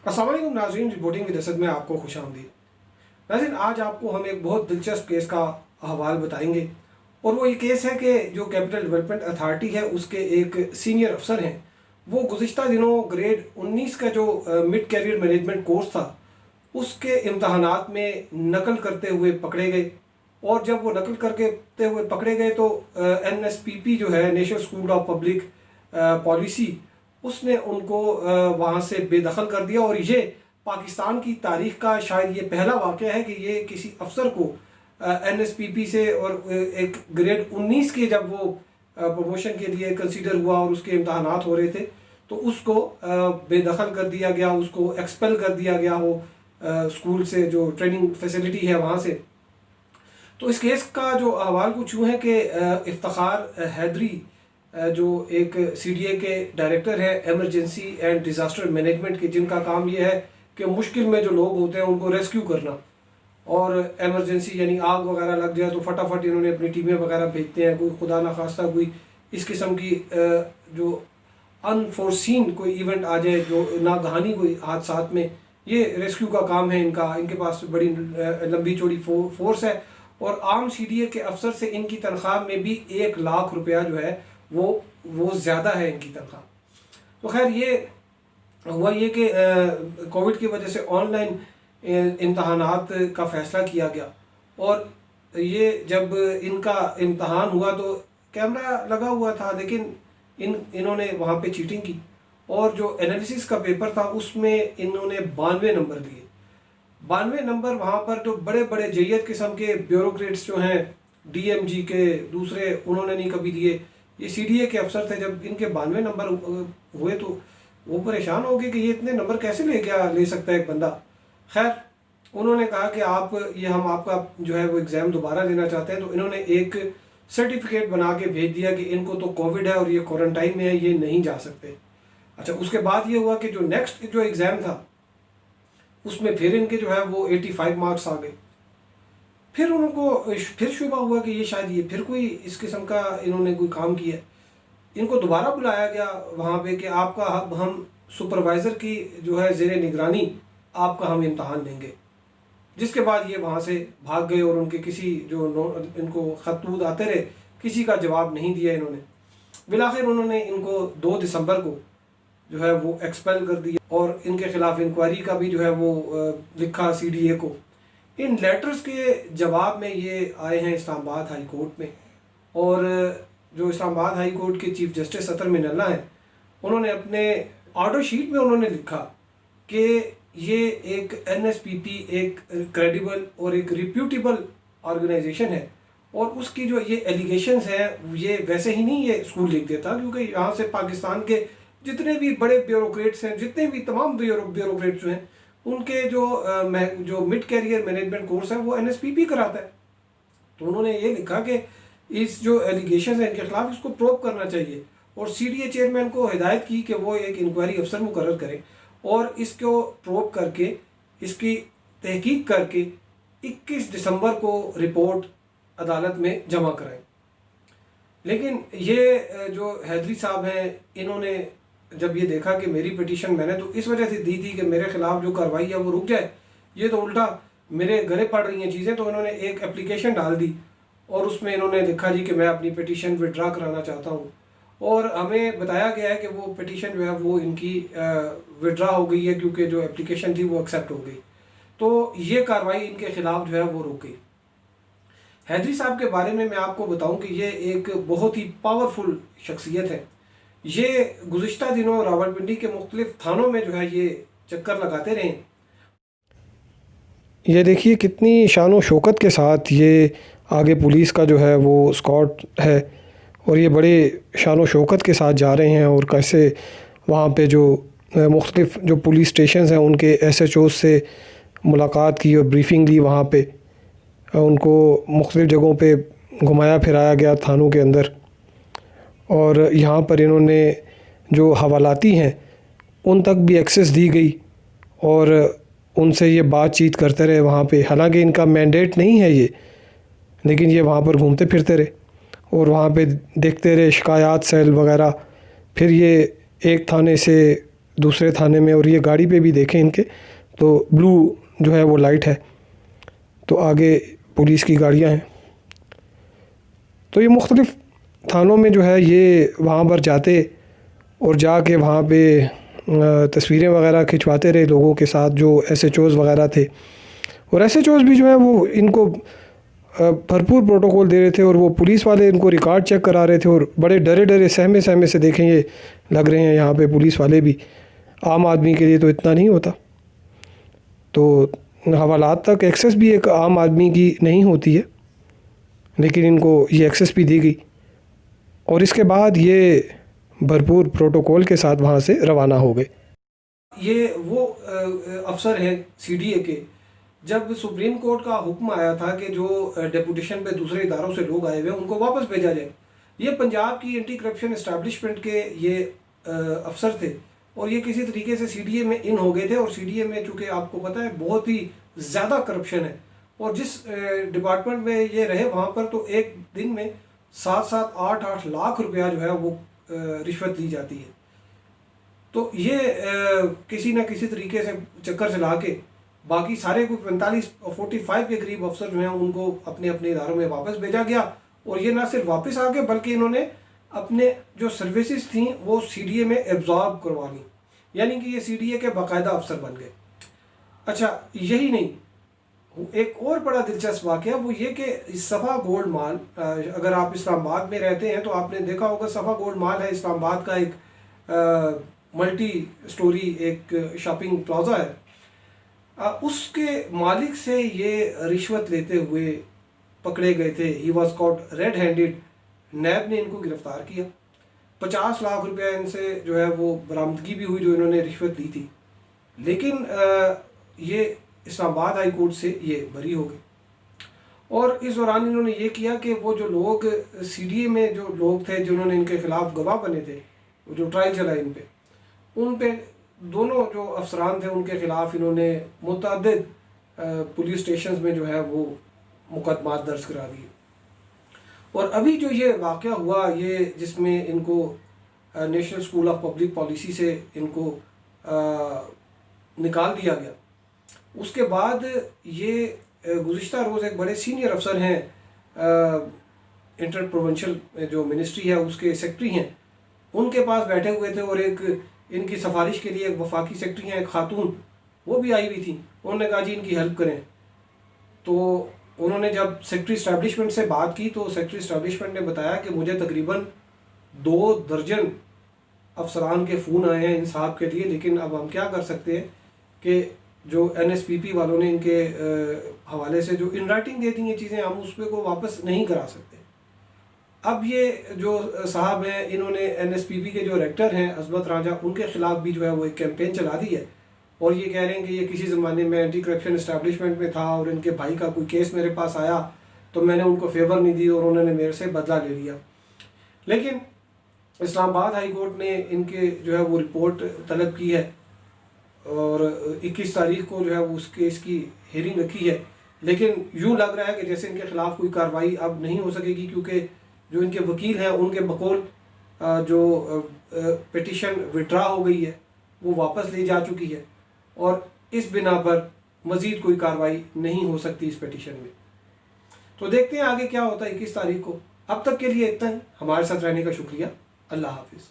अस्सलाम वालेकुम नाज़रीन, रिपोर्टिंग विद असद में आपको खुशामदीद। नाज़रीन, आज आपको हम एक बहुत दिलचस्प केस का अहवाल बताएंगे और वो ये केस है कि जो कैपिटल डेवलपमेंट अथॉरिटी है उसके एक सीनियर अफसर हैं, वो गुज़िश्ता दिनों ग्रेड 19 का जो मिड कैरियर मैनेजमेंट कोर्स था उसके इम्तहानात में नकल करते हुए पकड़े गए। और जब वो नकल करते हुए पकड़े गए तो NSPP जो है, national school of public policy, उसने उनको वहाँ से बेदखल कर दिया। और ये पाकिस्तान की तारीख का शायद ये पहला वाक़या है कि ये किसी अफसर को NSPP से और एक ग्रेड 19 के जब वो प्रमोशन के लिए कंसीडर हुआ और उसके इम्तहानात हो रहे थे तो उसको बेदखल कर दिया गया, उसको एक्सपेल कर दिया गया वो स्कूल से, जो ट्रेनिंग फैसिलिटी है वहाँ से। तो इस केस का जो अहवाल कुछ यूँ है कि इफ्तिखार हैदरी जो एक CDA के डायरेक्टर है एमरजेंसी एंड डिज़ास्टर मैनेजमेंट के, जिनका काम ये है कि मुश्किल में जो लोग होते हैं उनको रेस्क्यू करना, और एमरजेंसी यानी आग वगैरह लग जाए तो फटाफट इन्होंने अपनी टीमें वगैरह भेजते हैं। कोई खुदा ना खास्ता कोई इस किस्म की जो अनफोर्सीन कोई इवेंट आ जाए, जो नागहानी कोई हादसात में, ये रेस्क्यू का काम है इनका। इनके पास बड़ी लंबी चौड़ी फोर्स है और आम CDA के अफसर से इनकी तनख्वाह में भी 1 लाख रुपया जो है वो ज़्यादा है इनकी तनख्वाह। तो खैर ये हुआ ये कि कोविड की वजह से ऑनलाइन इम्तहानात का फ़ैसला किया गया। और ये जब इनका इम्तहान हुआ तो कैमरा लगा हुआ था, लेकिन इन्होंने वहाँ पे चीटिंग की और जो एनालिसिस का पेपर था उसमें इन्होंने 92 नंबर दिए। 92 नंबर वहाँ पर जो बड़े बड़े जय्यद किस्म के ब्यूरोक्रेट्स जो हैं, DMG के दूसरे, उन्होंने नहीं कभी दिए। ये CDA के अफसर थे, जब इनके 92 नंबर हुए तो वो परेशान हो गए कि ये इतने नंबर कैसे ले सकता है एक बंदा। खैर उन्होंने कहा कि हम आपका जो है वो एग्ज़ाम दोबारा लेना चाहते हैं। तो इन्होंने एक सर्टिफिकेट बना के भेज दिया कि इनको तो कोविड है और ये क्वारंटाइन में है, ये नहीं जा सकते। अच्छा, उसके बाद ये हुआ कि जो नेक्स्ट जो एग्ज़ाम था उसमें फिर इनके जो है वो 85 मार्क्स आ गए। फिर उनको फिर शुबा हुआ कि ये शायद ये फिर कोई इस किस्म का इन्होंने कोई काम किया। इनको दोबारा बुलाया गया वहाँ पे कि आपका हम सुपरवाइज़र की जो है ज़ेरे निगरानी आपका हम इम्तहान लेंगे। जिसके बाद ये वहाँ से भाग गए और उनके किसी जो इनको खतूत आते रहे, किसी का जवाब नहीं दिया इन्होंने। बिलाखिर उन्होंने इनको 2 दिसंबर को जो है वो एक्सपेल कर दिया और इनके ख़िलाफ़ इंक्वायरी का भी जो है वो लिखा CDA को। इन लेटर्स के जवाब में ये आए हैं इस्लामाबाद हाई कोर्ट में, और जो इस्लामाबाद हाई कोर्ट के चीफ जस्टिस अतर मिनल्ला हैं, उन्होंने अपने ऑर्डर शीट में उन्होंने लिखा कि ये एक NSPP एक क्रेडिबल और एक रिप्यूटेबल ऑर्गेनाइजेशन है और उसकी जो ये एलिगेशंस हैं ये वैसे ही नहीं ये स्कूल लिख देता, क्योंकि यहाँ से पाकिस्तान के जितने भी बड़े ब्यूरोक्रेट्स हैं, जितने भी तमाम ब्यूरोक्रेट्स हैं, उनके जो मिड कैरियर मैनेजमेंट कोर्स है वो NSPP कराता है। तो उन्होंने ये लिखा कि इस जो एलिगेशन है इनके खिलाफ इसको प्रोव करना चाहिए और CDA चेयरमैन को हिदायत की कि वो एक इंक्वायरी अफसर मुकर्रर करें और इसको प्रोव करके, इसकी तहकीक करके 21 दिसंबर को रिपोर्ट अदालत में जमा कराएं। लेकिन ये जो हैदरी साहब हैं, इन्होंने जब ये देखा कि मेरी पिटीशन मैंने तो इस वजह से दी थी कि मेरे खिलाफ जो कार्रवाई है वो रुक जाए, ये तो उल्टा मेरे गले पड़ रही हैं चीज़ें, तो इन्होंने एक एप्लीकेशन डाल दी और उसमें इन्होंने लिखा जी कि मैं अपनी पिटीशन विड्रा कराना चाहता हूँ। और हमें बताया गया है कि वो पिटीशन जो है वो इनकी विड्रा हो गई है, क्योंकि जो एप्लीकेशन थी वो एक्सेप्ट हो गई। तो ये कार्रवाई इनके ख़िलाफ़ जो है वो रुक गई। हैदरी साहब के बारे में मैं आपको बताऊं कि ये एक बहुत ही पावरफुल शख्सियत है। ये गुज़िश्ता दिनों रावलपिंडी के मुख्तलिफ थानों में जो है ये चक्कर लगाते रहे। ये देखिए कितनी शान व शौकत के साथ ये आगे पुलिस का जो है वो स्कॉट है और ये बड़े शान व शौकत के साथ जा रहे हैं, और कैसे वहाँ पे जो मुख्तलिफ जो पुलिस स्टेशन हैं उनके SHO से मुलाकात की और ब्रीफिंग ली। वहाँ पे उनको मुख्तलिफ जगहों पे घुमाया फिराया गया थानों के अंदर, और यहाँ पर इन्होंने जो हवालाती हैं उन तक भी एक्सेस दी गई और उनसे ये बातचीत करते रहे वहाँ पे। हालांकि इनका मैंडेट नहीं है ये, लेकिन ये वहाँ पर घूमते फिरते रहे और वहाँ पे देखते रहे शिकायत सेल वगैरह। फिर ये एक थाने से दूसरे थाने में, और ये गाड़ी पे भी देखें इनके तो ब्लू जो है वो लाइट है, तो आगे पुलिस की गाड़ियाँ हैं। तो ये मुख्तलिफ़ थानों में जो है ये वहाँ पर जाते और जाके वहाँ पे तस्वीरें वगैरह खिंचवाते रहे लोगों के साथ जो SHOs वगैरह थे। और SHOs भी जो है वो इनको भरपूर प्रोटोकॉल दे रहे थे, और वो पुलिस वाले इनको रिकॉर्ड चेक करा रहे थे, और बड़े डरे डरे सहमे सहमे से देखें ये लग रहे हैं यहाँ पे पुलिस वाले भी। आम आदमी के लिए तो इतना नहीं होता, तो हवालात तक एक्सेस भी एक आम आदमी की नहीं होती है, लेकिन इनको ये एक्सेस भी दी गई, और इसके बाद ये भरपूर प्रोटोकॉल के साथ वहाँ से रवाना हो गए। ये वो अफसर हैं CDA के, जब सुप्रीम कोर्ट का हुक्म आया था कि जो डेपुटेशन पे दूसरे इदारों से लोग आए हुए हैं उनको वापस भेजा जाए। ये पंजाब की एंटी करप्शन इस्टेब्लिशमेंट के ये अफसर थे, और ये किसी तरीके से CDA में इन हो गए थे। और CDA में चूँकि आपको पता है बहुत ही ज़्यादा करप्शन है, और जिस डिपार्टमेंट में ये रहे वहाँ पर तो एक दिन में 7-7, 8-8 लाख रुपया जो है वो रिश्वत ली जाती है। तो ये किसी न किसी तरीके से चक्कर चला के बाकी सारे कोई 45 के करीब अफसर जो हैं उनको अपने अपने इदारों में वापस भेजा गया। और ये ना सिर्फ वापस आ गए बल्कि इन्होंने अपने जो सर्विसेज थी वो CDA में एब्जॉर्ब करवा ली, यानी कि ये CDA के बाकायदा अफसर बन गए। अच्छा, यही नहीं, एक और बड़ा दिलचस्प वाक़या वो ये कि सफ़ा गोल्ड माल, अगर आप इस्लामाबाद में रहते हैं तो आपने देखा होगा सफ़ा गोल्ड माल है इस्लामाबाद का एक मल्टी स्टोरी एक शॉपिंग प्लाजा है। उसके मालिक से ये रिश्वत लेते हुए पकड़े गए थे। He was caught red handed. नैब ने इनको गिरफ्तार किया, 50 लाख रुपया इनसे जो है वो बरामदगी भी हुई जो इन्होंने रिश्वत ली थी, लेकिन ये इस्लामाबाद हाई कोर्ट से ये बरी हो गए। और इस दौरान इन्होंने ये किया कि वो जो लोग CDA में जो लोग थे जिन्होंने इनके खिलाफ गवाह बने थे, जो ट्रायल चला उन पे दोनों जो अफसरान थे उनके खिलाफ इन्होंने मुतअद्दिद पुलिस स्टेशंस में जो है वो मुकदमात दर्ज करा दिए। और अभी जो ये वाक़या हुआ ये जिसमें इनको national school of public policy से इनको निकाल दिया गया, उसके बाद ये गुज़िश्ता रोज़ एक बड़े सीनियर अफसर हैं, इंटर प्रोविंशियल जो मिनिस्ट्री है उसके सेक्रेटरी हैं, उनके पास बैठे हुए थे। और एक इनकी सिफारिश के लिए एक वफाकी सेक्रेटरी हैं, एक खातून, वो भी आई हुई थी। उन्होंने कहा जी इनकी हेल्प करें। तो उन्होंने जब सेक्रेटरी इस्टेब्लिशमेंट से बात की तो सेक्रेटरी इस्टेब्लिशमेंट ने बताया कि मुझे तकरीबन 2 दर्जन अफसरान के फ़ोन आए हैं इंसाफ के लिए, लेकिन अब हम क्या कर सकते हैं कि जो NSPP वालों ने इनके हवाले से जो इन राइटिंग दे दी ये चीज़ें, हम उस पर को वापस नहीं करा सकते। अब ये जो साहब हैं इन्होंने NSPP के जो डायरेक्टर हैं अजमत राजा, उनके ख़िलाफ़ भी जो है वो एक कैंपेन चला दी है, और ये कह रहे हैं कि ये किसी ज़माने में एंटी करप्शन इस्टेब्लिशमेंट में था और इनके भाई का कोई केस मेरे पास आया तो मैंने उनको फेवर नहीं दी और उन्होंने मेरे से बदला ले लिया। लेकिन इस्लामाबाद हाई कोर्ट ने इनके जो है वो रिपोर्ट तलब की है, और 21 तारीख को जो है वो उस केस की हेयरिंग रखी है। लेकिन यूँ लग रहा है कि जैसे इनके ख़िलाफ़ कोई कार्रवाई अब नहीं हो सकेगी, क्योंकि जो इनके वकील हैं उनके बकौल जो पिटिशन विड्रा हो गई है वो वापस ली जा चुकी है, और इस बिना पर मज़ीद कोई कार्रवाई नहीं हो सकती इस पिटिशन में। तो देखते हैं आगे क्या होता है 21 तारीख को। अब तक के लिए इतना ही। हमारे साथ रहने का शुक्रिया। अल्लाह हाफिज़।